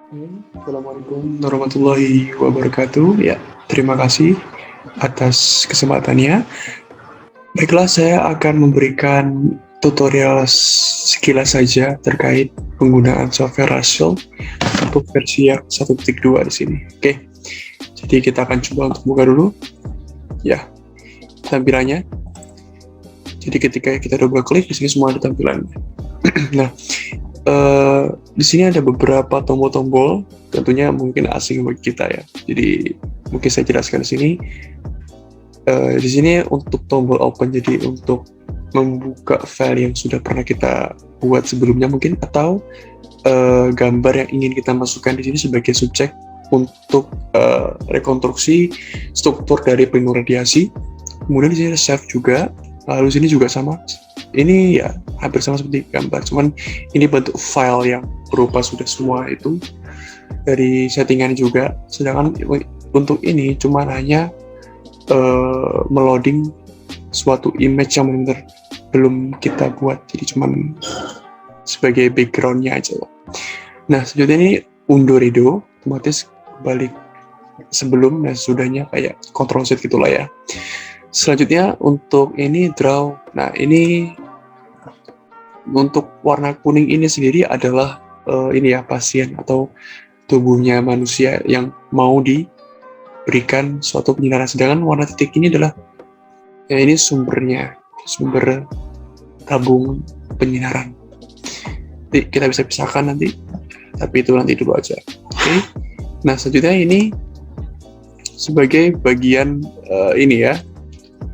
Assalamualaikum warahmatullahi wabarakatuh. Ya, terima kasih atas kesempatannya. Baiklah, saya akan memberikan tutorial sekilas saja terkait penggunaan software Rasio untuk versi yang 1.2 di sini. Oke, jadi kita akan coba untuk buka dulu. Ya, tampilannya. Jadi ketika kita double klik, di sini semua ada tampilannya. Nah, di sini ada beberapa tombol-tombol, tentunya mungkin asing bagi kita ya. Jadi mungkin saya jelaskan di sini. Di sini untuk tombol open, jadi untuk membuka file yang sudah pernah kita buat sebelumnya mungkin, atau gambar yang ingin kita masukkan di sini sebagai subjek untuk rekonstruksi struktur dari pelindung radiasi. Kemudian di sini ada save juga. Lalu di sini juga sama. Ini ya hampir sama seperti gambar, cuman ini bentuk file yang berupa sudah semua itu dari settingan juga. Sedangkan untuk ini cuma hanya meloading suatu image yang benar-benar belum kita buat, jadi cuman sebagai backgroundnya aja. Nah, selanjutnya ini undo redo, otomatis balik sebelum dan sesudahnya, kayak control Z gitulah ya. Selanjutnya untuk ini draw. Nah, ini untuk warna kuning ini sendiri adalah ini ya, pasien atau tubuhnya manusia yang mau diberikan suatu penyinaran. Sedangkan warna titik ini adalah ya, ini sumbernya, sumber tabung penyinaran. Jadi kita bisa pisahkan nanti, tapi itu nanti dulu aja. Oke. Nah, selanjutnya ini sebagai bagian ini ya,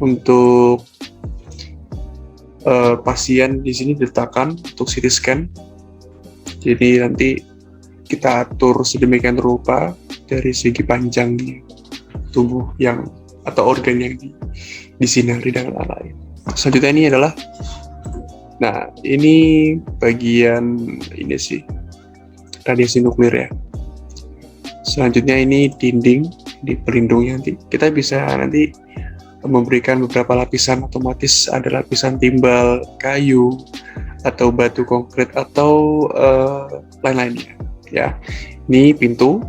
untuk pasien di sini diletakkan untuk CT scan. Jadi nanti kita atur sedemikian rupa dari segi panjang tubuh yang atau organ yang disinari dan lain-lain. Selanjutnya ini adalah, nah ini bagian ini sih radiasi nuklir ya. Selanjutnya ini dinding di pelindungnya, nanti kita bisa nanti memberikan beberapa lapisan, otomatis ada lapisan timbal kayu atau batu konkret atau lain-lainnya ya. Ini pintu,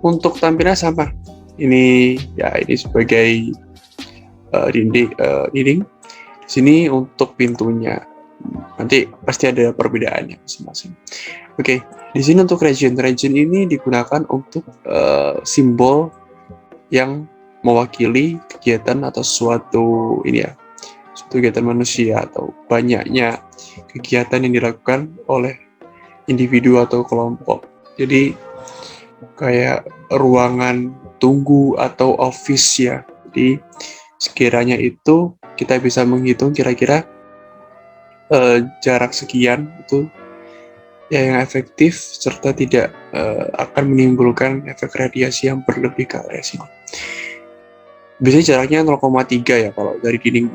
untuk tampilannya sama. Ini ya, ini sebagai dinding. Di sini untuk pintunya nanti pasti ada perbedaannya masing-masing. Oke, di sini untuk region ini digunakan untuk simbol yang mewakili kegiatan atau suatu ini ya, suatu kegiatan manusia atau banyaknya kegiatan yang dilakukan oleh individu atau kelompok. Jadi kayak ruangan tunggu atau office ya. Jadi sekiranya itu kita bisa menghitung kira-kira jarak sekian itu ya yang efektif serta tidak akan menimbulkan efek radiasi yang berlebih ke area sini. Biasanya jaraknya 0,3 ya kalau dari dinding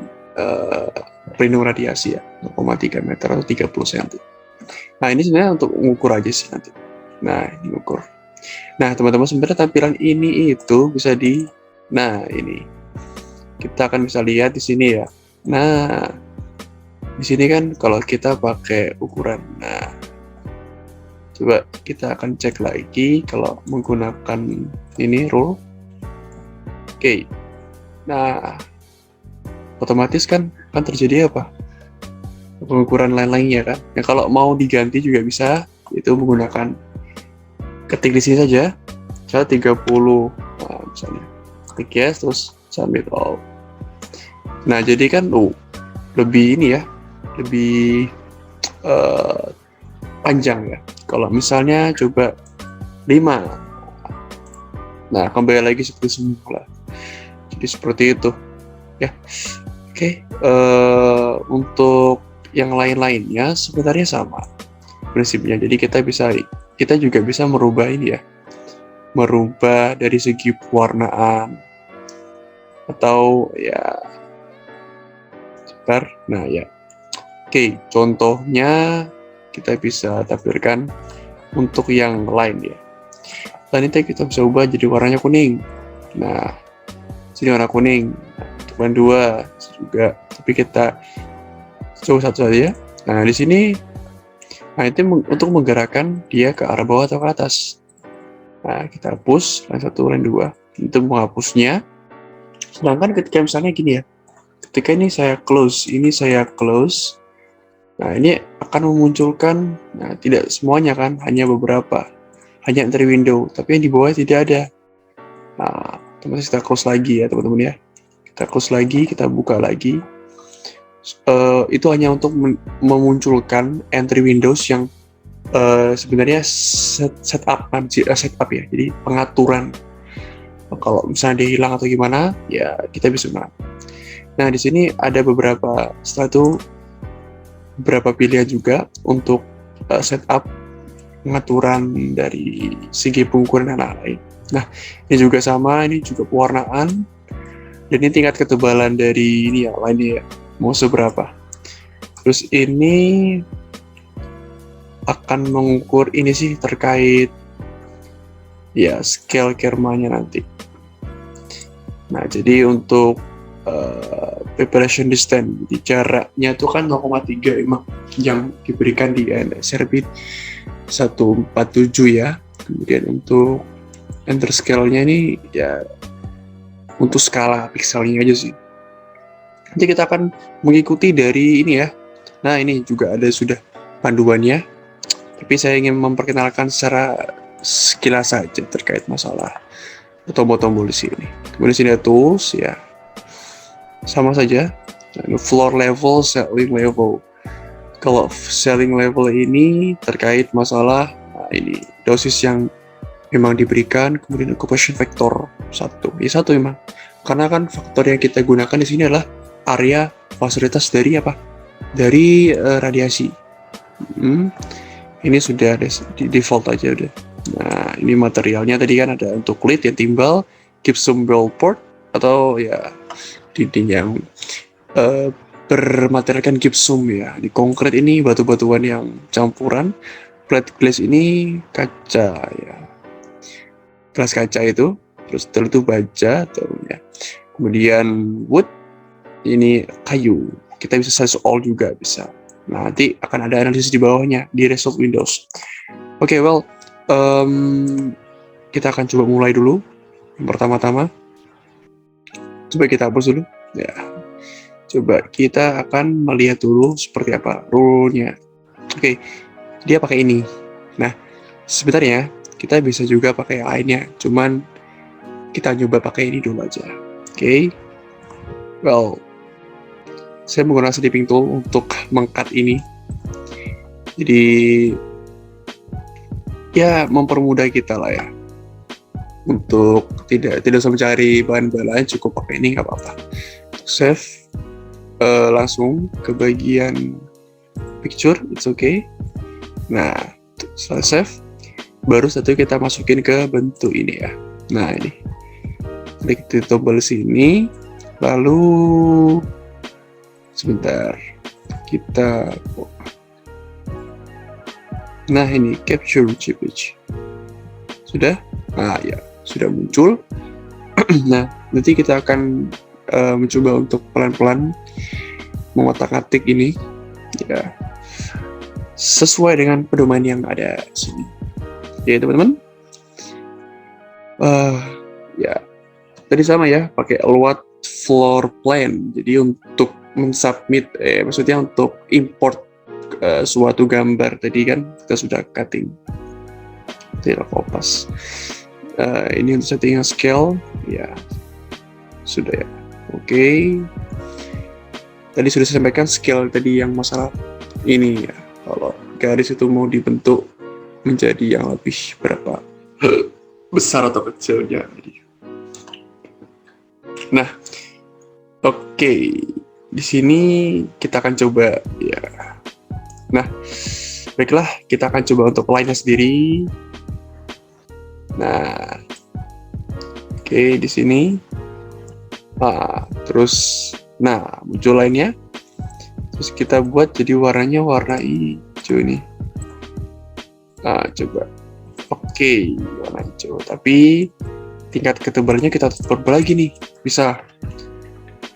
pelindung radiasi ya, 0,3 meter atau 30 cm. Nah, ini sebenarnya untuk mengukur aja sih nanti. Nah, ini ukur. Nah, teman-teman, sebenarnya tampilan ini itu bisa nah, ini kita akan bisa lihat di sini ya. Nah, di sini kan kalau kita pakai ukuran. Nah, coba kita akan cek lagi kalau menggunakan ini rule. Oke. Nah, otomatis kan terjadi apa? Pengukuran lain-lainnya kan. Ya, kalau mau diganti juga bisa, itu menggunakan ketik di sini saja. Saya 30 nah, misalnya. Klik yes, terus submit all. Nah, jadi kan lebih ini ya, lebih panjang ya. Kalau misalnya coba 5. Nah, kembali lagi seperti semula. Jadi seperti itu ya. Oke, untuk yang lain-lainnya sebenarnya sama prinsipnya. Jadi kita juga bisa merubah ini ya, merubah dari segi pewarnaan atau ya sebentar. Nah ya, oke, contohnya kita bisa tampilkan untuk yang lain ya. Dan ini kita bisa ubah jadi warnanya kuning. Nah, sini warna kuning. Untuk yang 2 juga, tapi kita coba satu saja. Nah, di sini Nah, itu untuk menggerakkan dia ke arah bawah atau ke atas. Nah, kita hapus line 1, line 2. Itu menghapusnya. Sedangkan ketika misalnya gini ya, ketika ini saya close. Nah, ini akan memunculkan, nah, tidak semuanya kan, hanya beberapa. Hanya entry window, tapi yang di bawah tidak ada. Nah, otomatis kita close lagi ya teman-teman ya. Kita close lagi, kita buka lagi. Itu hanya untuk memunculkan entry windows yang sebenarnya setup ya. Jadi pengaturan. Kalau misalnya dia hilang atau gimana, ya kita bisa menang. Nah, di sini ada setelah itu beberapa pilihan juga untuk setup pengaturan dari segi pengukuran dan lain-lain. Nah, ini juga sama, ini juga pewarnaan, dan ini tingkat ketebalan dari ini ya, lainnya ya, mau seberapa. Terus ini akan mengukur ini sih terkait ya scale kermanya nanti. Nah, jadi untuk preparation distance, jadi jaraknya itu kan 0,3 emang yang diberikan di SRB 147 ya. Kemudian untuk enter scale-nya ini ya untuk skala pikselnya aja sih. Nanti kita akan mengikuti dari ini ya. Nah, ini juga ada sudah panduannya. Tapi saya ingin memperkenalkan secara sekilas saja terkait masalah tombol-tombol di sini. Kemudian di sini ada tools ya. Sama saja. Floor level, ceiling level. Kalau ceiling level ini terkait masalah ini dosis yang memang diberikan, kemudian occupation factor 1. Ya 1 memang. Karena kan faktor yang kita gunakan di sini adalah area fasilitas dari apa? Dari radiasi. Ini sudah ada di default aja udah. Nah, ini materialnya tadi kan ada untuk kulit yang timbal, gypsum wallboard atau ya dinding yang bermaterialkan gypsum ya. Di konkret ini batu-batuan yang campuran. Plate glass ini kaca ya. Gelas kaca itu, terus setelah itu baja atau ya. Kemudian wood ini kayu. Kita bisa size all juga bisa. Nah, nanti akan ada analisis di bawahnya di Resolve Windows. Oke, kita akan coba mulai dulu. Yang pertama-tama, coba kita hapus dulu. Ya, coba kita akan melihat dulu seperti apa rule-nya. Oke, dia pakai ini. Nah, sebenarnya kita bisa juga pakai yang lainnya. Cuman kita coba pakai ini dulu aja. Oke. Saya menggunakan snipping tool untuk meng-cut ini. Jadi ya mempermudah kita lah ya. Untuk tidak usah mencari bahan-bahan lain, cukup pakai ini nggak apa-apa. Save langsung ke bagian picture, it's okay. Nah, setelah save, baru kita masukin ke bentuk ini ya. Nah, ini klik di tombol sini, lalu sebentar kita ini capture image sudah. Nah ya, sudah muncul. Nah, nanti kita akan mencoba untuk pelan-pelan mengotak-atik ini ya sesuai dengan pedoman yang ada di sini ya teman-teman. Ya tadi sama ya, pakai Alwad floor plan. Jadi untuk mensubmit maksudnya untuk import suatu gambar tadi kan kita sudah cutting, tidak kopas. Ini untuk settingan scale ya sudah ya. Oke. Tadi sudah saya sampaikan scale tadi yang masalah ini ya, kalau garis itu mau dibentuk menjadi yang lebih berapa besar atau kecilnya. Nah, oke. Di sini kita akan coba ya. Nah, baiklah, kita akan coba untuk line-nya sendiri. Nah, oke, di sini. Nah, terus muncul line-nya. Terus kita buat jadi warnanya warna hijau ini. Nah, coba. Oke, warna hijau. Tapi tingkat ketebalannya kita perba lagi nih. Bisa.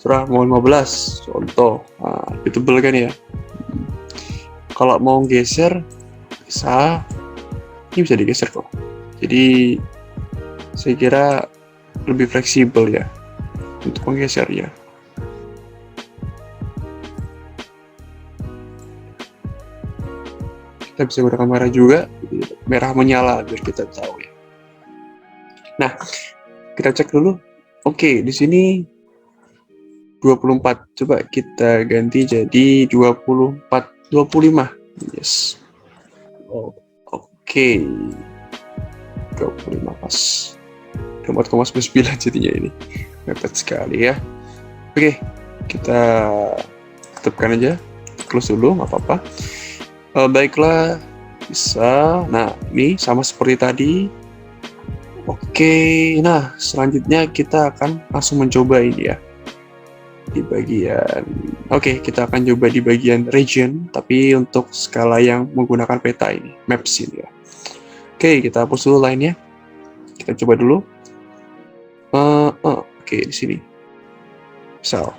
Surah mau 15 contoh. Nah, lebih tebal kan ya. Kalau mau geser Bisa, ini bisa digeser kok. Jadi saya kira lebih fleksibel ya untuk menggesernya. Kita bisa gunakan merah juga, merah menyala biar kita tahu ya. Nah, kita cek dulu. Oke, di sini 24. Coba kita ganti jadi 24, 25. Yes. Oh, oke. 25 pas. 4,9 jadinya ini. Mepet sekali ya. Oke, kita tetapkan aja. Close dulu, nggak apa-apa. Baiklah, bisa. Nah, ini sama seperti tadi. Oke, nah selanjutnya kita akan langsung mencoba ini ya. Di bagian, oke, kita akan coba di bagian region, tapi untuk skala yang menggunakan peta ini, maps ini ya. Oke, kita hapus dulu lainnya. Kita coba dulu. Oke, di sini. Misal,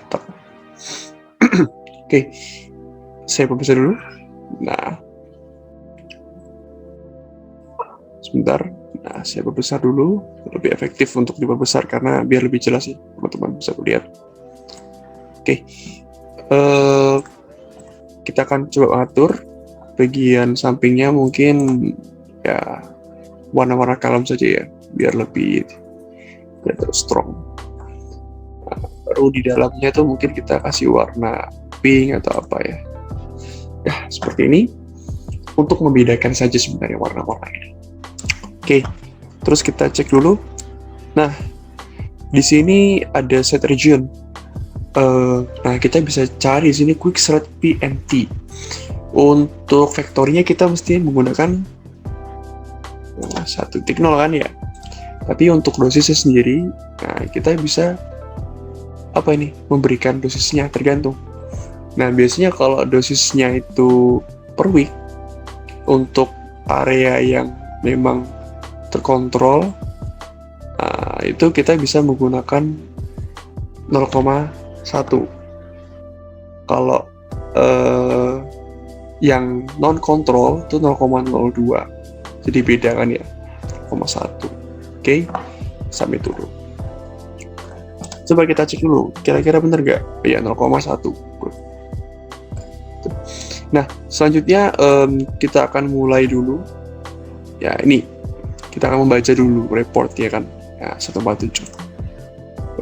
oke, saya perbesar dulu. Nah, sebentar. Nah, saya perbesar dulu, lebih efektif untuk diperbesar karena biar lebih jelas sih, teman-teman bisa lihat. Oke, kita akan coba atur bagian sampingnya mungkin ya warna-warna kalem saja ya, biar lebih strong. Nah, baru di dalamnya tuh mungkin kita kasih warna pink atau apa ya. Ya, seperti ini untuk membedakan saja sebenarnya warna-warna ini. Oke, terus kita cek dulu. Nah, di sini ada set region. Nah, kita bisa cari di sini quick select PNT. Untuk vektornya kita mesti menggunakan 1.0 kan ya. Tapi untuk dosisnya sendiri, nah kita bisa memberikan dosisnya tergantung. Nah, biasanya kalau dosisnya itu per week untuk area yang memang terkontrol, nah, itu kita bisa menggunakan 0,1. Kalau yang non kontrol itu 0,02. Jadi beda kan ya, 0,1. Oke, sampai dulu. Coba kita cek dulu, kira-kira benar nggak? Ya, 0,1. Nah, selanjutnya kita akan mulai dulu. Ya, ini kita akan membaca dulu report ya kan. Ya, 147.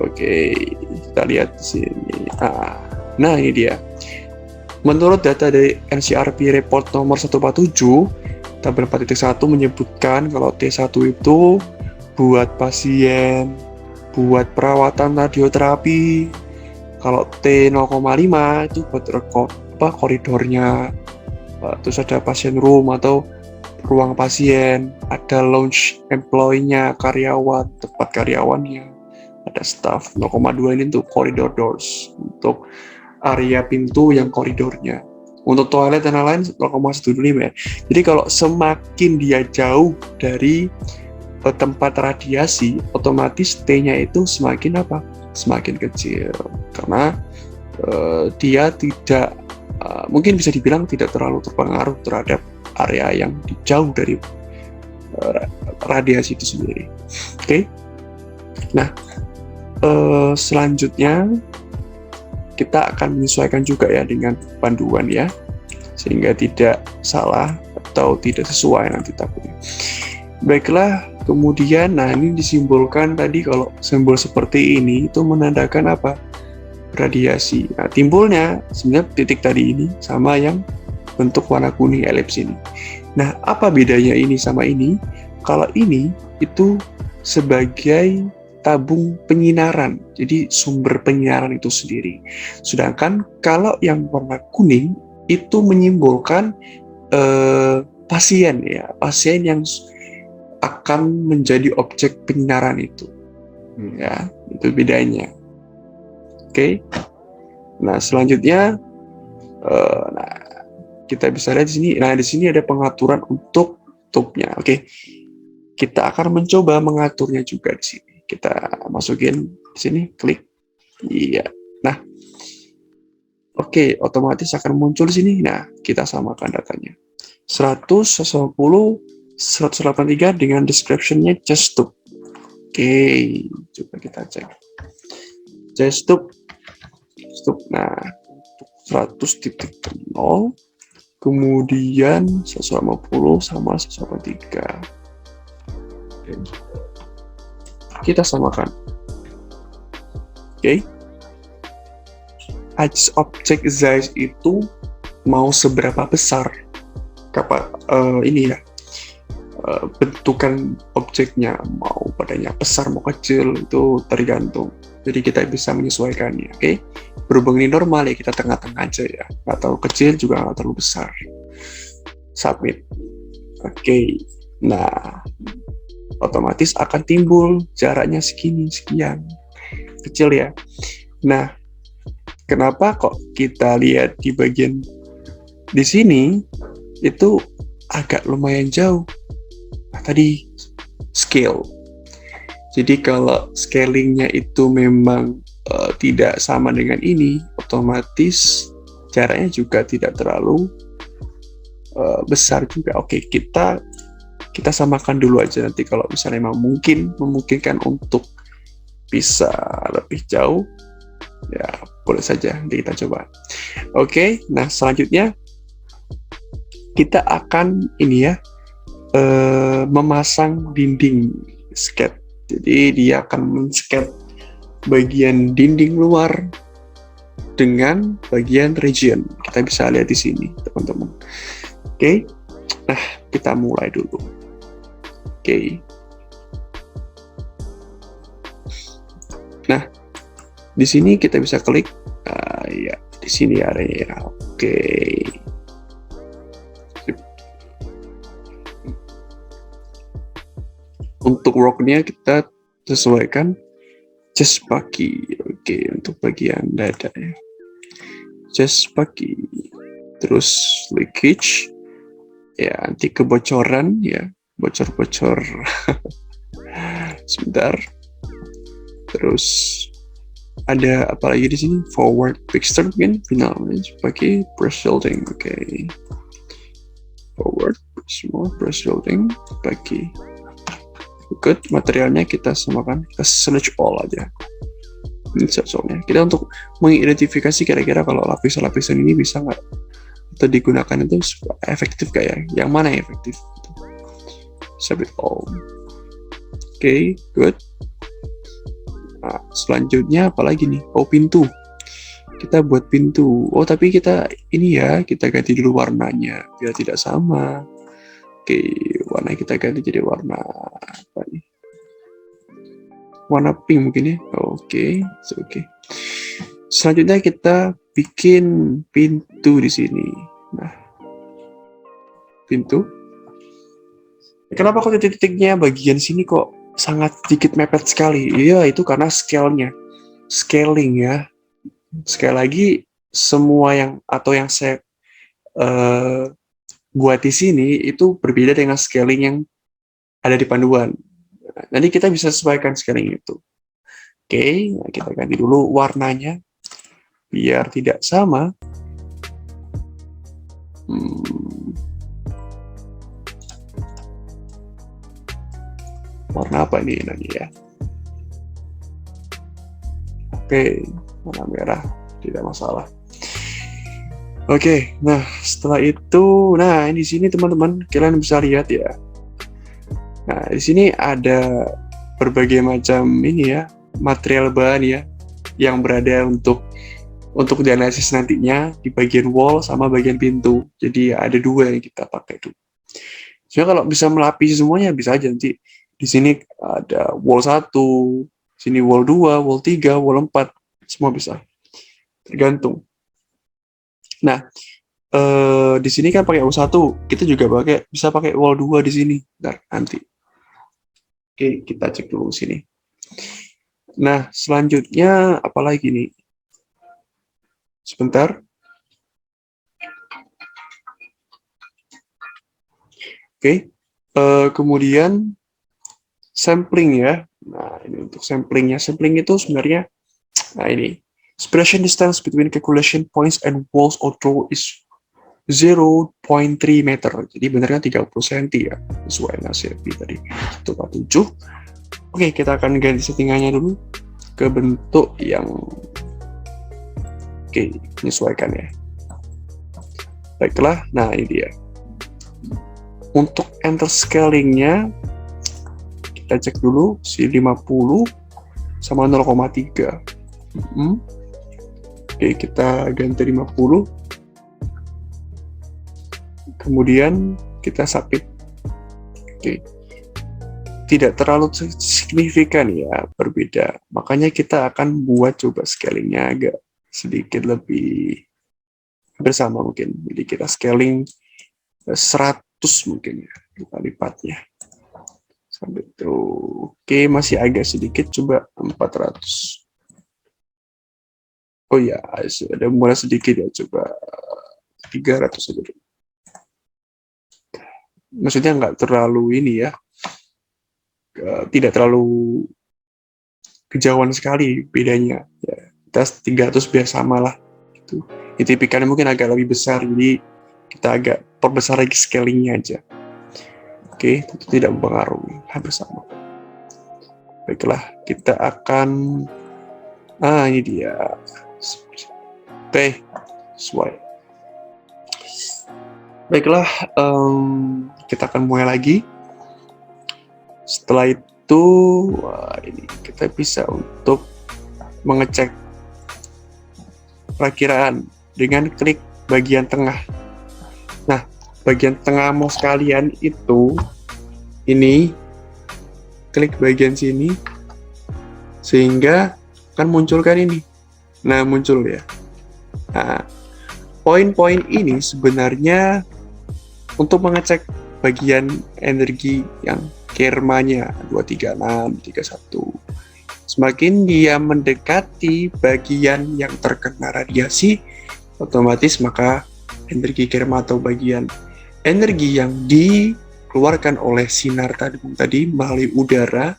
Oke, kita lihat di sini. Nah, ini dia. Menurut data dari NCRP report nomor 147, tabel 4.1 menyebutkan kalau T1 itu buat pasien, buat perawatan radioterapi. Kalau T0,5 itu buat koridornya. Terus ada pasien room atau ruang pasien, ada lounge employee-nya, karyawan, tempat karyawannya, ada staff. 0,2 ini untuk koridor doors, untuk area pintu yang koridornya. Untuk toilet dan lain-lain 0,125 ya. Jadi kalau semakin dia jauh dari tempat radiasi, otomatis T-nya itu semakin semakin kecil, karena dia tidak mungkin bisa dibilang tidak terlalu terpengaruh terhadap area yang jauh dari radiasi itu sendiri. Oke. Nah, selanjutnya kita akan menyesuaikan juga ya dengan panduan ya, sehingga tidak salah atau tidak sesuai nanti takutnya. Baiklah, kemudian nah ini disimbolkan tadi, kalau simbol seperti ini itu menandakan apa? Radiasi. Nah, timbulnya sebenarnya titik tadi ini sama yang bentuk warna kuning elips ini. Nah, apa bedanya ini sama ini? Kalau ini itu sebagai tabung penyinaran, jadi sumber penyinaran itu sendiri. Sedangkan kalau yang warna kuning itu menyimbolkan pasien ya, pasien yang akan menjadi objek penyinaran itu. Ya, itu bedanya. Oke. Nah, selanjutnya kita bisa lihat di sini. Nah, di sini ada pengaturan untuk tutupnya. Oke. Kita akan mencoba mengaturnya juga di sini. Kita masukin di sini, klik. Iya. Nah. Oke, otomatis akan muncul di sini. Nah, kita samakan datanya. 100, 150, 183 dengan description-nya just stop. Oke, coba kita cek. Just stop. Nah, untuk 100.0, kemudian 150 sama 183. Kita samakan. Oke. Objek size itu mau seberapa besar bentukan objeknya, mau badannya besar mau kecil itu tergantung, jadi kita bisa menyesuaikannya. Oke. Berhubung ini normal ya, kita tengah-tengah aja ya, nggak terlalu kecil juga nggak terlalu besar. Submit. Oke. Nah, otomatis akan timbul jaraknya segini, sekian kecil ya. Nah, kenapa kok kita lihat di bagian di sini itu agak lumayan jauh? Nah, tadi scale. Jadi kalau scalingnya itu memang tidak sama dengan ini, otomatis jaraknya juga tidak terlalu besar juga. Oke, kita samakan dulu aja, nanti kalau misalnya memang memungkinkan untuk bisa lebih jauh, ya boleh saja, nanti kita coba. Oke, nah selanjutnya kita akan memasang dinding skate. Jadi dia akan men-skate bagian dinding luar dengan bagian region. Kita bisa lihat di sini, teman-teman. Oke, nah kita mulai dulu. Oke. Nah, di sini kita bisa klik, ya di sini area. Oke. Untuk worknya kita sesuaikan chest bagi. Oke, untuk bagian dada ya. Chest bagi. Terus leakage. Ya, anti kebocoran ya. Bocor-bocor. Sebentar. Terus ada apa lagi di sini? Forward fixture mungkin, finalnya pakai brush shielding. Oke. Forward semua brush shielding pakai. Good, materialnya kita samakan, kita select all aja. Ini soalnya kita untuk mengidentifikasi kira-kira kalau lapisan-lapisan ini bisa nggak atau digunakan itu efektif gak ya? Yang mana yang efektif? Select all. Oke, good. Nah, selanjutnya apalagi nih? Oh, pintu. Kita buat pintu. Oh, tapi kita kita ganti dulu warnanya biar tidak sama. Oke, warna kita ganti jadi warna apa nih? Warna pink mungkin ya. Oke. Selanjutnya kita bikin pintu di sini. Nah, pintu. Kenapa kok titik-titiknya bagian sini kok sangat sedikit mepet sekali? Iya, itu karena scaling ya. Sekali lagi, semua yang saya buat di sini itu berbeda dengan scaling yang ada di panduan. Nanti kita bisa sesuaikan scaling itu. Oke, nah kita ganti dulu warnanya biar tidak sama. Warna apa ini nanti ya? Oke, warna merah, tidak masalah. Oke, nah setelah itu, nah di sini teman-teman kalian bisa lihat ya. Nah di sini ada berbagai macam material bahan ya yang berada untuk dianalisis nantinya di bagian wall sama bagian pintu. Jadi ada dua yang kita pakai tuh. Jadi kalau bisa melapisi semuanya bisa aja, nanti di sini ada wall 1, sini wall 2, wall 3, wall 4, semua bisa. Tergantung. Nah, di sini kan pakai wall 1, kita juga bisa pakai wall 2 di sini. Bentar, nanti. Oke, kita cek dulu sini. Nah, selanjutnya apa lagi nih? Sebentar. Oke, kemudian sampling ya. Nah, ini untuk samplingnya. Sampling itu sebenarnya, nah ini, separation distance between calculation points and walls or draw is 0.3 meter. Jadi benernya 30 cm ya, sesuai nasihat tadi. 147. Oke, kita akan ganti settingannya dulu ke bentuk yang menyesuaikan ya. Baiklah, nah ini dia. Untuk enter scalingnya kita cek dulu si 50 sama 0,3. Oke, kita ganti 50. Kemudian kita submit. Oke. Tidak terlalu signifikan ya berbeda. Makanya kita akan buat coba scalingnya agak sedikit lebih bersama mungkin. Jadi kita scaling 100 mungkin ya, bukan lipatnya. Sampai itu. Oke, masih agak sedikit, coba 400. Oh ya, ada mulai sedikit ya, coba 300 saja. Maksudnya nggak terlalu ini ya, tidak terlalu kejauhan sekali bedanya. Ya, kita 300 biar sama lah. Gitu. Tipikalnya mungkin agak lebih besar, jadi kita agak perbesar lagi scalingnya aja. Oke, itu tidak mempengaruhi, hampir sama. Baiklah, kita akan ini dia. Oke, sesuai. Baiklah, kita akan mulai lagi. Setelah itu, ini kita bisa untuk mengecek perakiraan dengan klik bagian tengah. Nah, bagian tengah mouse kalian itu, ini, klik bagian sini, sehingga akan munculkan ini. Nah, muncul ya. Nah, poin-poin ini sebenarnya untuk mengecek bagian energi yang kermanya 236, 31. Semakin dia mendekati bagian yang terkena radiasi, otomatis maka energi kerma atau bagian energi yang dikeluarkan oleh sinar tadi melalui udara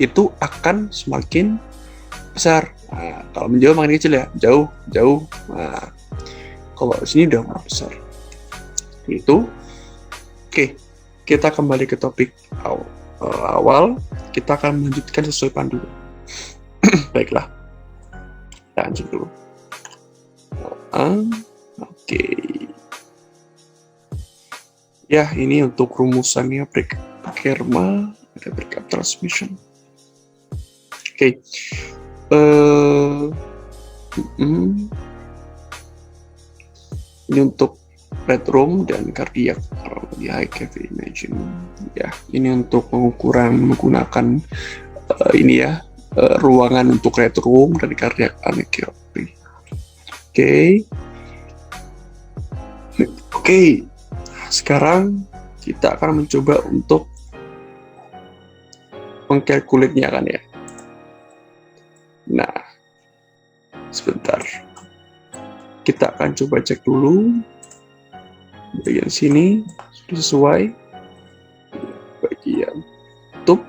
itu akan semakin besar. Nah, kalau menjauh makin kecil ya, jauh. Nah, kalau sini udah besar. Itu. Oke. Kita kembali ke topik awal. Kita akan melanjutkan sesuai panduan. Baiklah. Kita lanjut dulu. Oke. Ya, ini untuk rumusannya kerma, ada backup transmission. Oke. Ini untuk red room dan cardiac di high cavity imaging. Ya, ini untuk pengukuran menggunakan ini ya, ruangan untuk red room dan cardiac anechometry. Oke. Sekarang kita akan mencoba untuk mengkalkulasinya kan ya. Nah, sebentar. Kita akan coba cek dulu. Bagian sini sudah sesuai. Bagian top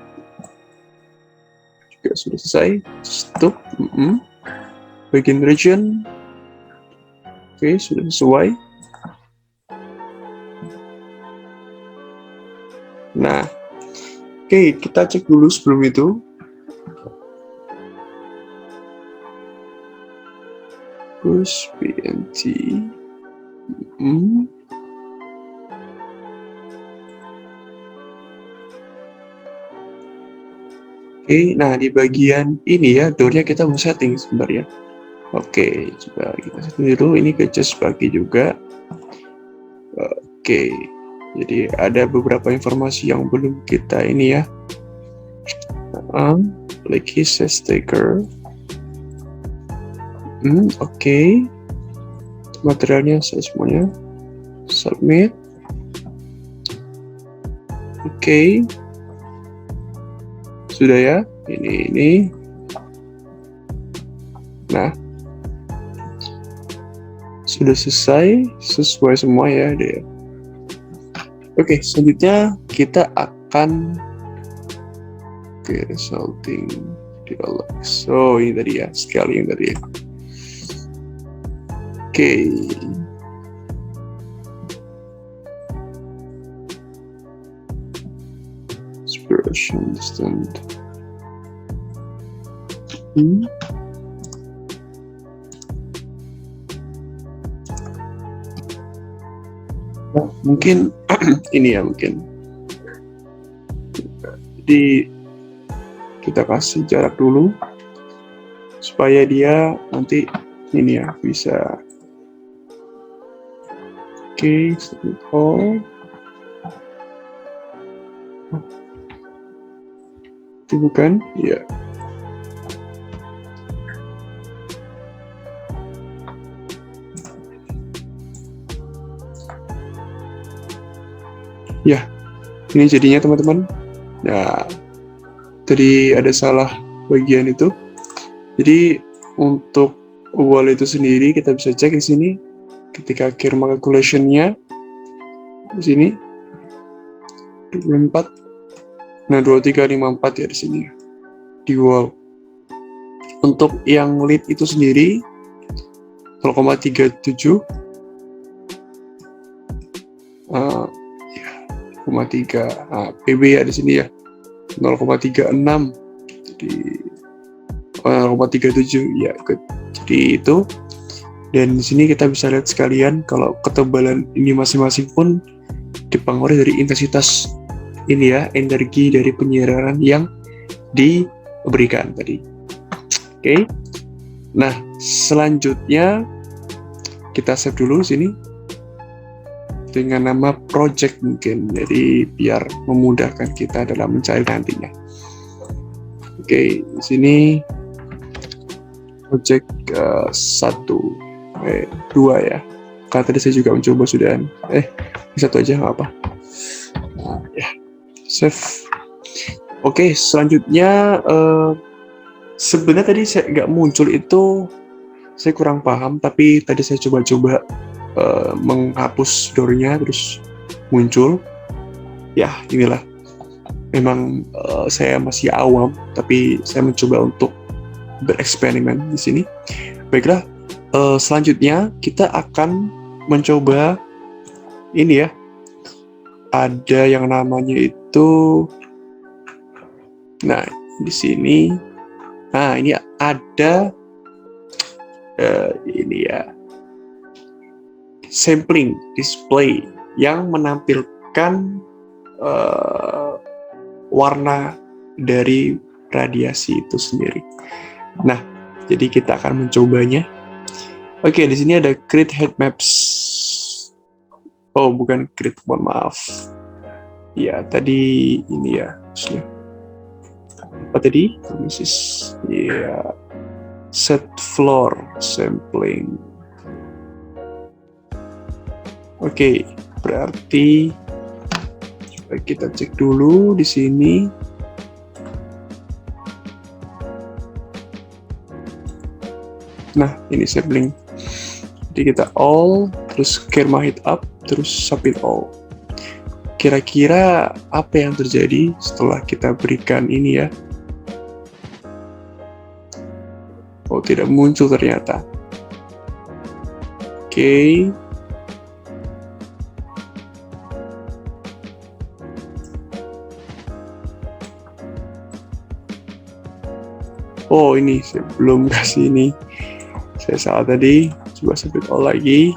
juga sudah selesai. Stop. Bagian region. Oke, sudah sesuai. Nah, oke, kita cek dulu sebelum itu. Push PNT. Oke, nah di bagian ini ya, door-nya kita mau setting sebenarnya. Oke, coba kita setting dulu. Ini ke just bagi juga. Oke, jadi ada beberapa informasi yang belum kita ini ya. Like says taker. Oke. Materialnya saya semuanya. Submit. Oke. Sudah ya. Ini. Nah. Sudah selesai. Sesuai semua ya deh. Oke, selanjutnya kita akan resulting dialog. So, ini tadi ya, scaling tadi ya. Oke. duration distance. Nah, mungkin ini ya mungkin. Jadi kita kasih jarak dulu supaya dia nanti ini ya bisa. Oke, submit all. Itu bukan? Ya. Ya, ini jadinya teman-teman. Nah, tadi ada salah bagian itu. Jadi untuk wall itu sendiri kita bisa cek di sini ketika Kirma calculation-nya di sini 24. Nah, 2354 ya di sini di wall. Untuk yang lead itu sendiri 0,37 PB ya di sini ya 0,36 jadi 0,37 ya ikut. Jadi itu, dan di sini kita bisa lihat sekalian kalau ketebalan ini masing-masing pun dipengaruhi dari intensitas ini ya, energi dari penyiraman yang diberikan tadi. Oke. Nah, selanjutnya kita save dulu sini dengan nama project mungkin, jadi biar memudahkan kita dalam mencari nantinya. Oke, di sini project 2 ya. Karena tadi saya juga mencoba sudah. Satu aja nggak apa. Nah, ya, save. Oke, selanjutnya sebenarnya tadi saya nggak muncul itu, saya kurang paham. Tapi tadi saya coba-coba menghapus door-nya terus muncul. Ya, inilah. Memang saya masih awam, tapi saya mencoba untuk bereksperimen di sini. Baiklah, selanjutnya kita akan mencoba ini ya. Ada yang namanya itu, nah di sini, nah ini ada ini ya, sampling display yang menampilkan warna dari radiasi itu sendiri. Nah, jadi kita akan mencobanya. Oke, di sini ada create heat maps. Oh, bukan create, mohon maaf. Ya, tadi ini ya, maksudnya. Apa tadi? Ya, set floor sampling. Oke, berarti coba kita cek dulu di sini. Nah, ini sampling. Jadi kita all, terus Kirma heat up, terus submit all. Kira-kira apa yang terjadi setelah kita berikan ini ya? Oh, tidak muncul ternyata. Oke. Oh, ini saya belum kasih ini. Saya salah tadi. Coba submit all lagi.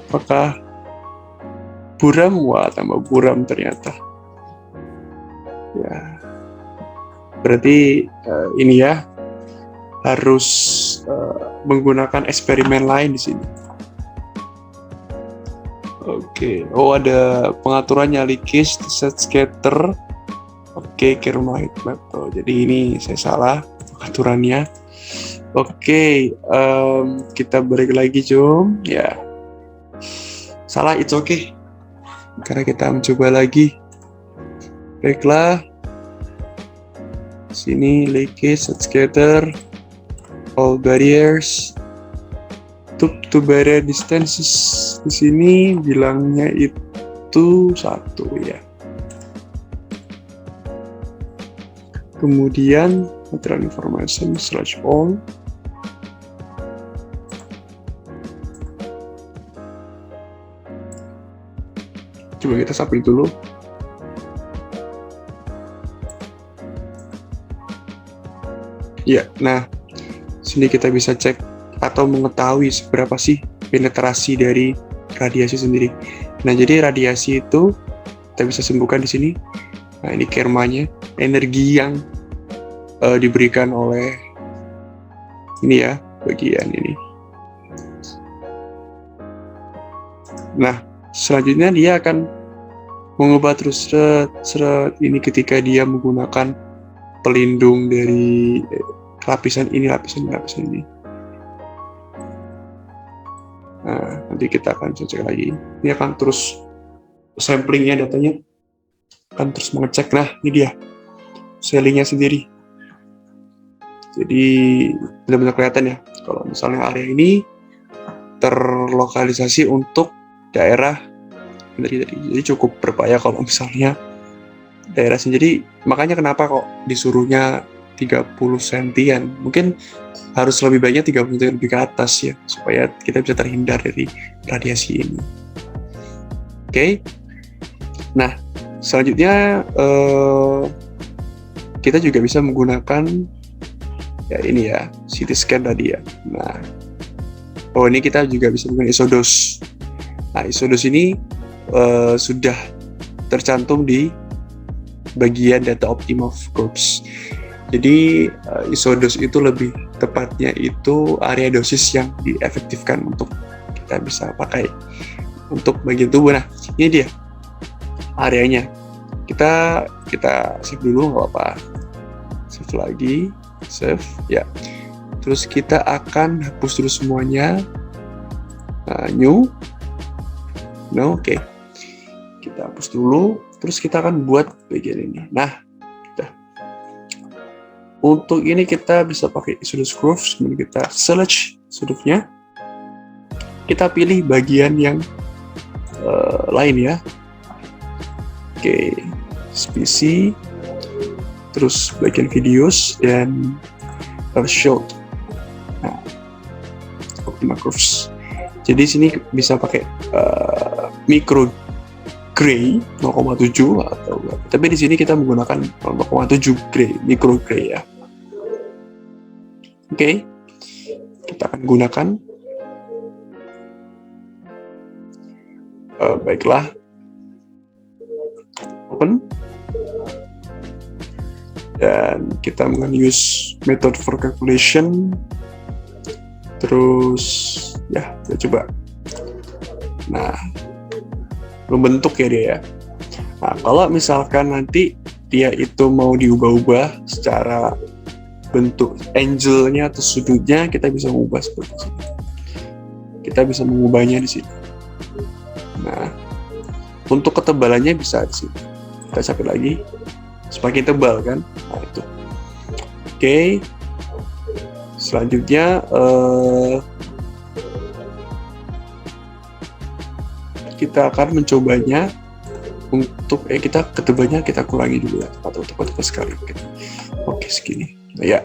Apakah buram? Wah, tambah buram ternyata. Ya. Berarti ini ya, harus menggunakan eksperimen lain di sini. Oke. Oh, ada pengaturannya, leakage, set scatter. Oke, Kirma heat map. Oh, jadi ini saya salah pengaturannya. Oke, kita balik lagi, Jom. Ya, salah, it's okay. Karena kita mencoba lagi. Baiklah. Sini leakage, set scatter, all barriers, tube to barrier distances. Di sini bilangnya itu 1 ya. Kemudian material information /all. Coba kita submit dulu. Ya, nah sini kita bisa cek atau mengetahui seberapa sih penetrasi dari radiasi sendiri. Nah, jadi radiasi itu kita bisa sembuhkan di sini. Nah, ini kermanya, energi yang diberikan oleh ini ya, bagian ini. Nah, selanjutnya dia akan mengubah terus seret ini ketika dia menggunakan pelindung dari lapisan ini. Nah, nanti kita akan cek lagi. Ini akan terus samplingnya, datanya akan terus mengecek. Nah, ini dia sellingnya sendiri. Jadi benar-benar kelihatan ya kalau misalnya area ini terlokalisasi untuk daerah dari tadi. Jadi cukup berbahaya kalau misalnya daerah sendiri. Makanya kenapa kok disuruhnya 30 sentian. Mungkin harus lebih banyak 30 sentian lebih ke atas ya, supaya kita bisa terhindar dari radiasi ini. Oke. Nah, selanjutnya kita juga bisa menggunakan ya ini ya, CT scan tadi ya. Nah, ini kita juga bisa menggunakan ISODOS. Nah, ISODOS ini sudah tercantum di bagian data optimum groups. Jadi ISODOS itu lebih tepatnya itu area dosis yang diefektifkan untuk kita bisa pakai untuk bagian tubuh. Nah, ini dia areanya. Kita save dulu, nggak apa-apa. Save lagi, save ya. Terus kita akan hapus dulu semuanya. New, no, oke. Kita hapus dulu. Terus kita akan buat bagian ini. Nah, udah. Untuk ini kita bisa pakai ISODOS Grooves. Kemudian kita select sudutnya. Kita pilih bagian yang lain ya. Oke, spesi. Terus bagian videos dan short. Nah, Optima Grooves. Jadi sini bisa pakai micro gray 0,7 atau tapi di sini kita menggunakan 0,7 gray, micro gray ya. Oke. Kita akan gunakan baiklah. Open. Dan kita akan use method for calculation. Terus ya, kita coba. Nah, membentuk ya dia ya. Nah, kalau misalkan nanti dia itu mau diubah-ubah secara bentuk angle-nya atau sudutnya, kita bisa mengubah seperti ini. Kita bisa mengubahnya di sini. Nah, untuk ketebalannya bisa di sini. Kita capek lagi. Semakin tebal kan? Nah, itu. Oke. Selanjutnya kita akan mencobanya untuk kita ketebalnya kita kurangi dulu ya, atau tepat sekali. Oke, segini. Nah, ya.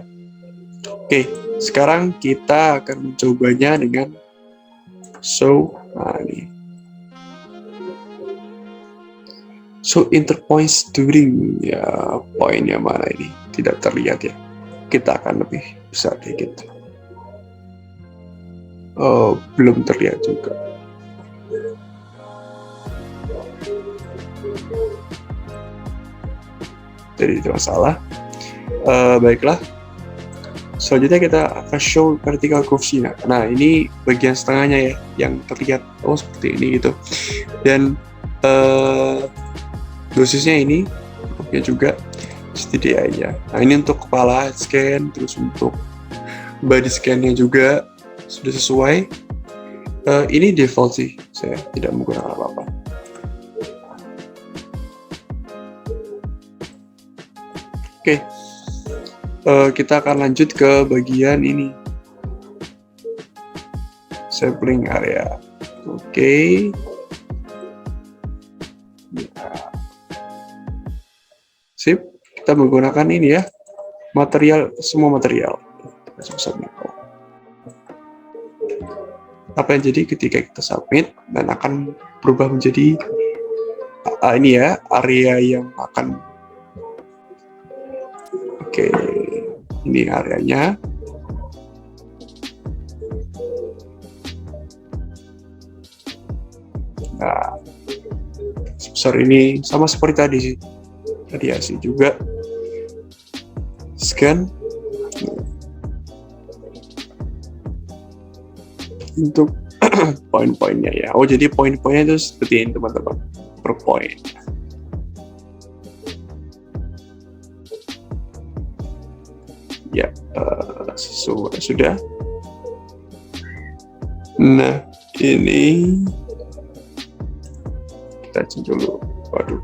Oke, sekarang kita akan mencobanya dengan ini. So interpoints during ya, poinnya mana ini tidak terlihat ya. Kita akan lebih besar dikit. Belum terlihat juga. Jadi itu masalah. Baiklah. Selanjutnya kita akan show vertical curves-nya. Nah, ini bagian setengahnya ya yang terlihat seperti ini gitu. Dan dosisnya ini ya juga STDI-nya. Nah, ini untuk kepala scan, terus untuk body scan-nya juga sudah sesuai. Ini default sih, saya tidak menggunakan apa-apa. Oke, kita akan lanjut ke bagian ini, sampling area. Oke. Sip, kita menggunakan ini ya, semua material. Apa yang jadi ketika kita submit dan akan berubah menjadi ini ya, area yang akan. Oke. Ini areanya. Nah, sebesar ini sama seperti tadi sih. Radiasi juga. Scan. Untuk poin-poinnya ya. Oh, jadi poin-poinnya itu seperti ini teman-teman. Per poin. Ya, sudah. Nah, ini kita cek dulu. Waduh,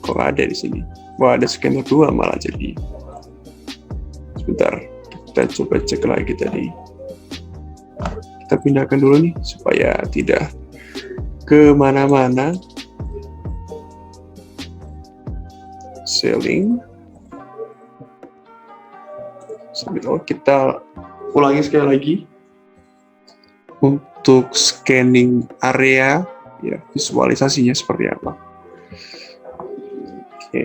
kok nggak ada di sini? Wah, ada scanner 2 malah jadi. Sebentar, kita coba cek lagi tadi. Kita pindahkan dulu nih supaya tidak kemana-mana. Selling. Oh, kita ulangi sekali lagi untuk scanning area, ya visualisasinya seperti apa. Oke.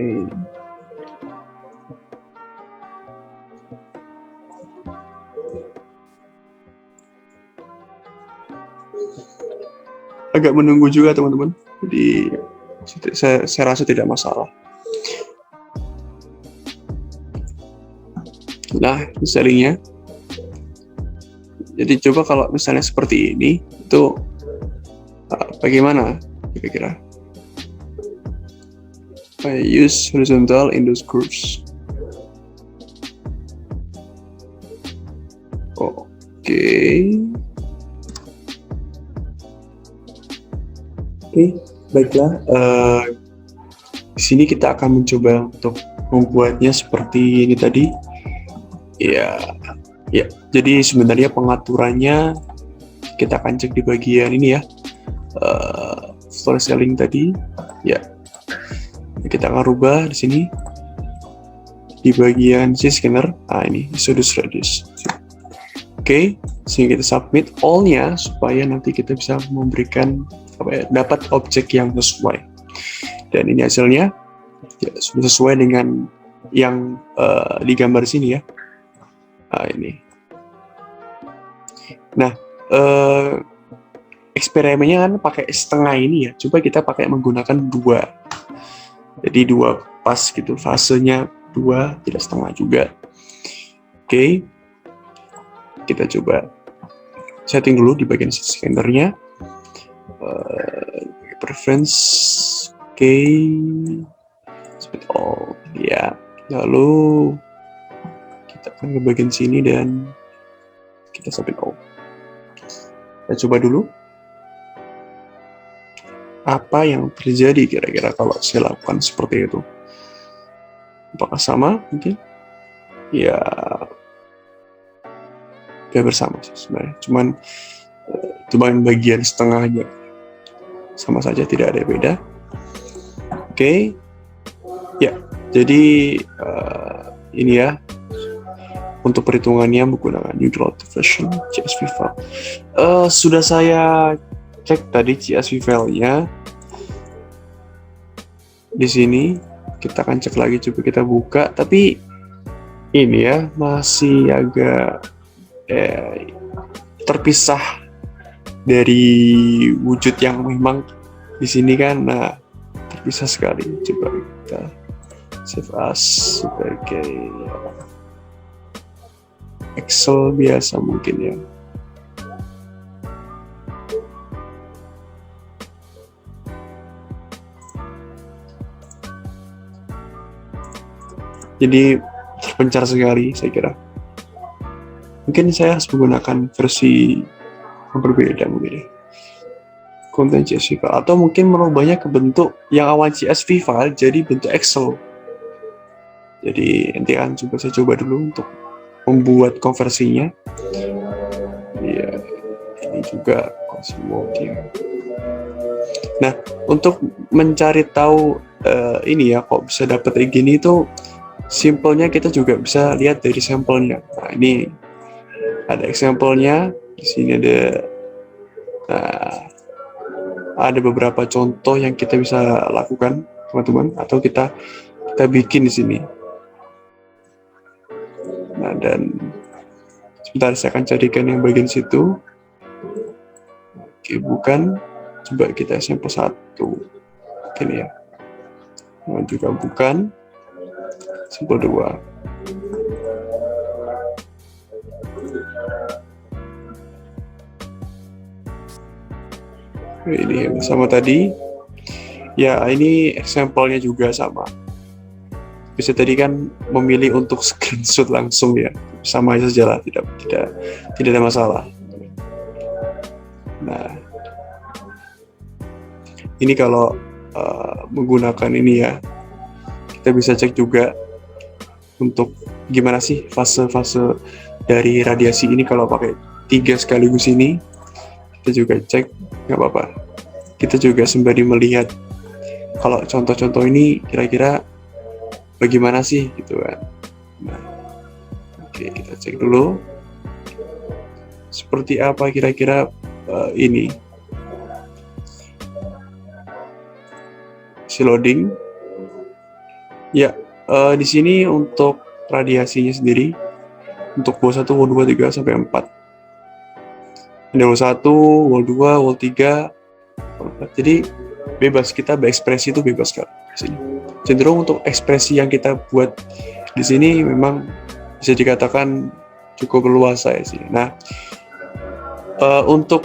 Agak menunggu juga teman-teman, jadi saya rasa tidak masalah. Nah, sellingnya. Jadi coba kalau misalnya seperti ini, itu bagaimana kira-kira? I use horizontal in those curves. Oke, baiklah. Di sini kita akan mencoba untuk membuatnya seperti ini tadi. Ya. Jadi sebenarnya pengaturannya kita akan cek di bagian ini ya, storytelling tadi. Ya, kita akan rubah di sini di bagian si scanner. Ini Exodus Radius. Oke, sehingga kita submit all-nya supaya nanti kita bisa memberikan dapat objek yang sesuai. Dan ini hasilnya ya, sudah sesuai dengan yang digambar sini ya. Ini. Nah, eksperimennya kan pakai setengah ini ya. Coba kita pakai menggunakan 2. Jadi 2 pas gitu, fasenya 2, tidak setengah juga. Oke. Kita coba setting dulu di bagian scannernya. Preference. Oke. Speed all. Ya. Lalu kita akan ke bagian sini dan kita submit all. Kita coba dulu apa yang terjadi kira-kira kalau saya lakukan seperti itu. Apakah sama mungkin? Ya, hampir sama sih sebenarnya. Cuman itu bagian setengahnya sama saja, tidak ada beda. Oke. Ya, jadi ini ya. Untuk perhitungannya menggunakan neutral version CSV file. Sudah saya cek tadi CSV file-nya. Di sini kita akan cek lagi, coba kita buka. Tapi ini ya masih agak terpisah dari wujud yang memang di sini kan. Nah, terpisah sekali. Coba kita save as sebagai Excel biasa mungkin ya. Jadi terpencar sekali saya kira. Mungkin saya harus menggunakan versi yang berbeda mungkin ya. Konten CSV file, atau mungkin merubahnya ke bentuk yang awal CSV file jadi bentuk Excel. Jadi nanti kan saya coba dulu untuk membuat konversinya. Ya, ini juga Cosmodia. Nah, untuk mencari tahu ini ya kok bisa dapat kayak gini itu simpelnya kita juga bisa lihat dari sampelnya. Nah, ini ada example-nya. Di sini ada beberapa contoh yang kita bisa lakukan, teman-teman, atau kita bikin di sini. Nah, dan sebentar saya akan carikan yang bagian situ. Oke, bukan. Coba kita sampel 1. Ini ya. Nah, juga bukan. Sampel 2. Ini yang sama tadi. Ya, ini sampelnya juga sama. Bisa tadi kan memilih untuk screenshot langsung ya. Sama saja lah, tidak ada masalah. Nah, ini kalau menggunakan ini ya, kita bisa cek juga untuk gimana sih fase-fase dari radiasi ini. Kalau pakai 3 sekaligus ini, kita juga cek, nggak apa-apa. Kita juga sembari melihat kalau contoh-contoh ini kira-kira bagaimana sih gitu kan. Nah, oke, kita cek dulu seperti apa kira-kira ini. Si loading. Ya, di sini untuk radiasinya sendiri untuk wall 1, wall 2, 3 sampai 4. Ada wall 1, wall 2, wall 3. Jadi bebas, kita berekspresi itu bebas kan di sini. Cenderung untuk ekspresi yang kita buat di sini memang bisa dikatakan cukup luas ya sih. Nah, untuk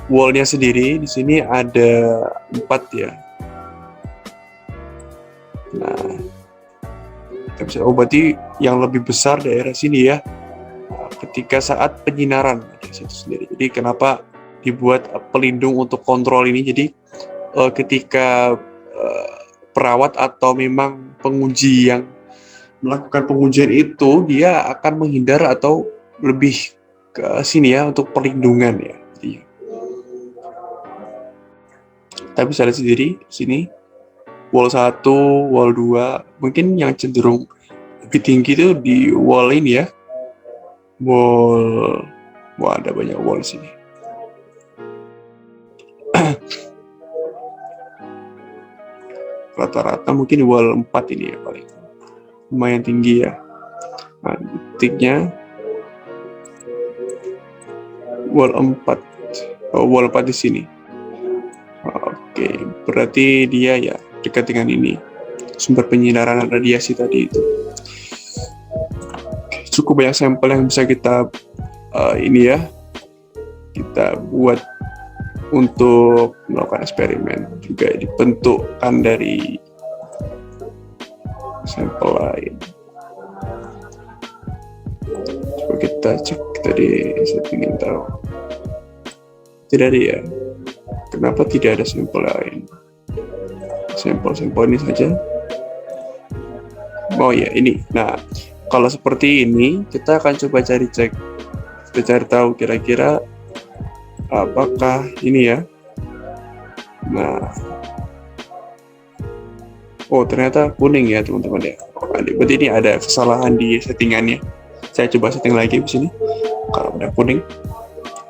wall-nya sendiri di sini ada 4 ya. Nah, kita bisa berarti yang lebih besar daerah sini ya, ketika saat penyinaran di situ sendiri. Jadi kenapa dibuat pelindung untuk kontrol ini? Jadi ketika perawat atau memang penguji yang melakukan pengujian itu, dia akan menghindar atau lebih ke sini ya untuk perlindungan ya. Jadi, kita bisa lihat sendiri di sini. Wall 1, wall 2, mungkin yang cenderung lebih tinggi itu di wall ini ya. Wall, wah ada banyak wall di sini. Rata-rata mungkin wall 4 ini ya paling. Lumayan tinggi ya. Nah, detiknya wall 4. Wall 4 di sini. Oke, berarti dia ya dekat dengan ini, sumber penyinaran radiasi tadi itu. Cukup banyak sampel yang bisa kita ini ya, kita buat untuk melakukan eksperimen. Juga dibentukkan dari sampel lain. Coba kita cek tadi, saya ingin tahu. Tidak ada ya. Kenapa tidak ada sampel lain? Sampel-sampel ini saja. Oh ya, ini. Nah, kalau seperti ini, kita akan coba cari cek. Kita cari tahu kira-kira apakah ini ya. Nah, oh ternyata kuning ya teman-teman ya. Berarti ini ada kesalahan di settingannya. Saya coba setting lagi di sini. Kalau udah kuning,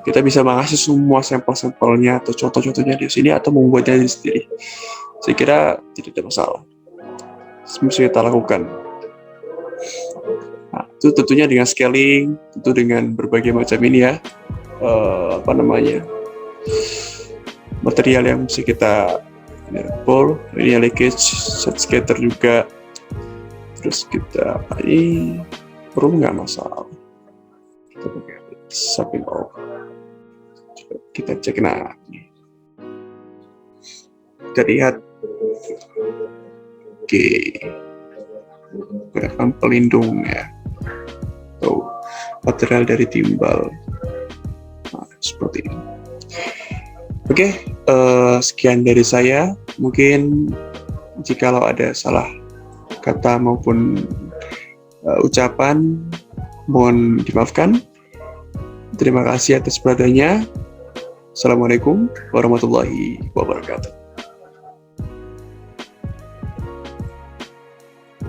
kita bisa mengasih semua sampel-sampelnya atau contoh-contohnya di sini atau membuatnya sendiri. Saya kira tidak ada masalah. Bisa kita lakukan. Nah, itu tentunya dengan scaling, tentu dengan berbagai macam ini ya, material yang bisa kita pull, ini leakage, set scatter juga. Terus kita ini perlu nggak masalah. Kita pakai samping off. Kita cek, nah kita lihat. Oke, gerakan pelindung ya, atau material dari timbal. Nah, seperti ini. Oke, sekian dari saya. Mungkin jikalau ada salah kata maupun ucapan, mohon dimaafkan. Terima kasih atas perhatiannya. Assalamualaikum warahmatullahi wabarakatuh.